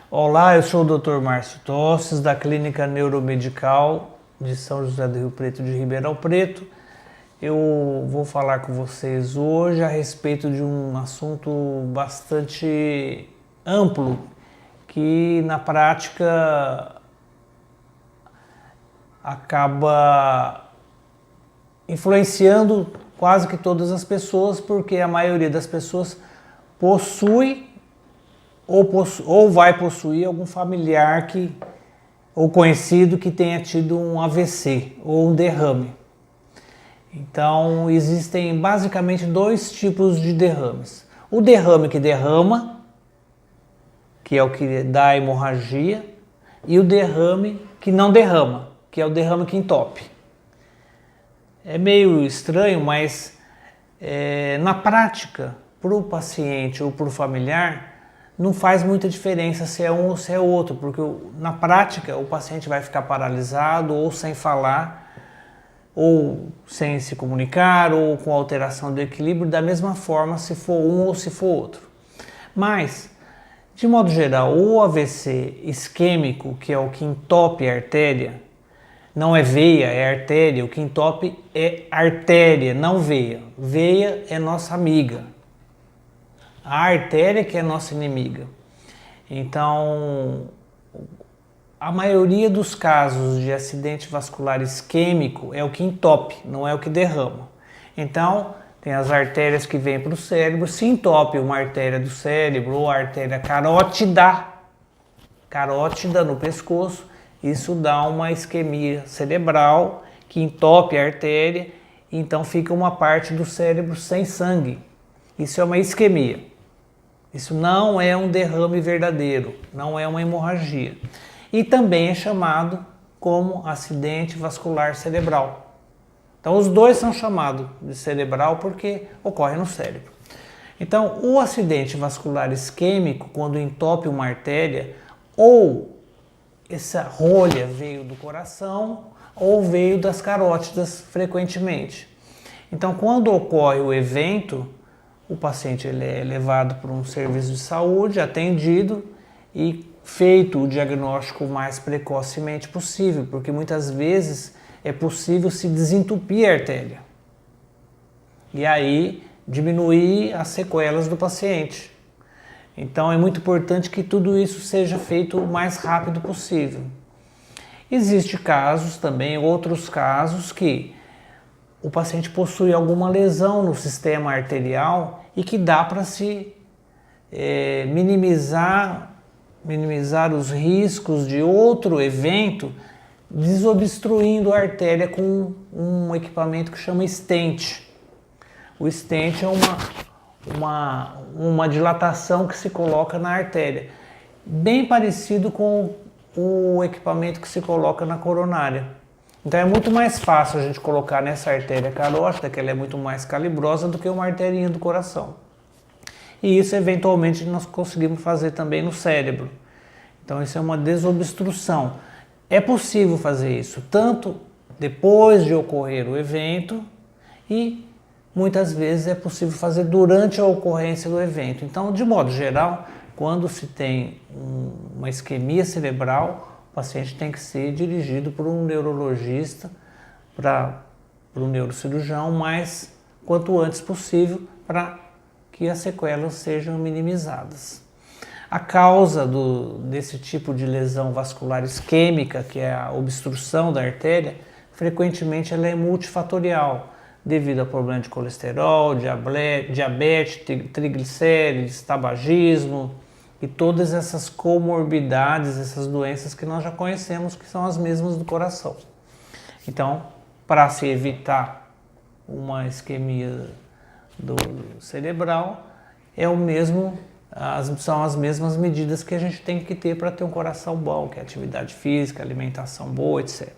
Olá, eu sou o Dr. Márcio Tostes, da Clínica Neuromedical de São José do Rio Preto de Ribeirão Preto. Eu vou falar com vocês hoje a respeito de um assunto bastante amplo que na prática acaba influenciando quase que todas as pessoas, porque a maioria das pessoas possui ou vai possuir algum familiar ou conhecido que tenha tido um AVC ou um derrame. Então, existem basicamente dois tipos de derrames. O derrame que derrama, que é o que dá a hemorragia, e o derrame que não derrama, que é o derrame que entope. É meio estranho, mas na prática, para o paciente ou para o familiar, não faz muita diferença se é um ou se é outro, porque na prática o paciente vai ficar paralisado ou sem falar, ou sem se comunicar, ou com alteração do equilíbrio, da mesma forma se for um ou se for outro. Mas, de modo geral, o AVC isquêmico, que é o que entope a artéria, não é veia, é artéria, o que entope é artéria, não veia. Veia é nossa amiga. A artéria que é nossa inimiga. Então, a maioria dos casos de acidente vascular isquêmico é o que entope, não é o que derrama. Então, tem as artérias que vêm para o cérebro. Se entope uma artéria do cérebro ou a artéria carótida no pescoço, isso dá uma isquemia cerebral que entope a artéria, então fica uma parte do cérebro sem sangue. Isso é uma isquemia. Isso não é um derrame verdadeiro, não é uma hemorragia. E também é chamado como acidente vascular cerebral. Então os dois são chamados de cerebral porque ocorre no cérebro. Então o acidente vascular isquêmico, quando entope uma artéria, ou essa rolha veio do coração ou veio das carótidas frequentemente. Então quando ocorre o evento, o paciente ele é levado para um serviço de saúde, atendido e feito o diagnóstico o mais precocemente possível, porque muitas vezes é possível se desentupir a artéria e aí diminuir as sequelas do paciente. Então é muito importante que tudo isso seja feito o mais rápido possível. Existem casos também, outros casos que o paciente possui alguma lesão no sistema arterial e que dá para se minimizar os riscos de outro evento desobstruindo a artéria com um equipamento que chama stent. O stent é uma dilatação que se coloca na artéria, bem parecido com o equipamento que se coloca na coronária. Então é muito mais fácil a gente colocar nessa artéria carótida, que ela é muito mais calibrosa do que uma arterinha do coração. E isso eventualmente nós conseguimos fazer também no cérebro. Então isso é uma desobstrução. É possível fazer isso tanto depois de ocorrer o evento e muitas vezes é possível fazer durante a ocorrência do evento. Então, de modo geral, quando se tem uma isquemia cerebral, o paciente tem que ser dirigido por um neurologista, para um neurocirurgião, mas quanto antes possível, para que as sequelas sejam minimizadas. A causa desse tipo de lesão vascular isquêmica, que é a obstrução da artéria, frequentemente ela é multifatorial, devido a problema de colesterol, diabetes, triglicérides, tabagismo e todas essas comorbidades, essas doenças que nós já conhecemos, que são as mesmas do coração. Então, para se evitar uma isquemia do cerebral, são as mesmas medidas que a gente tem que ter para ter um coração bom, que é atividade física, alimentação boa, etc.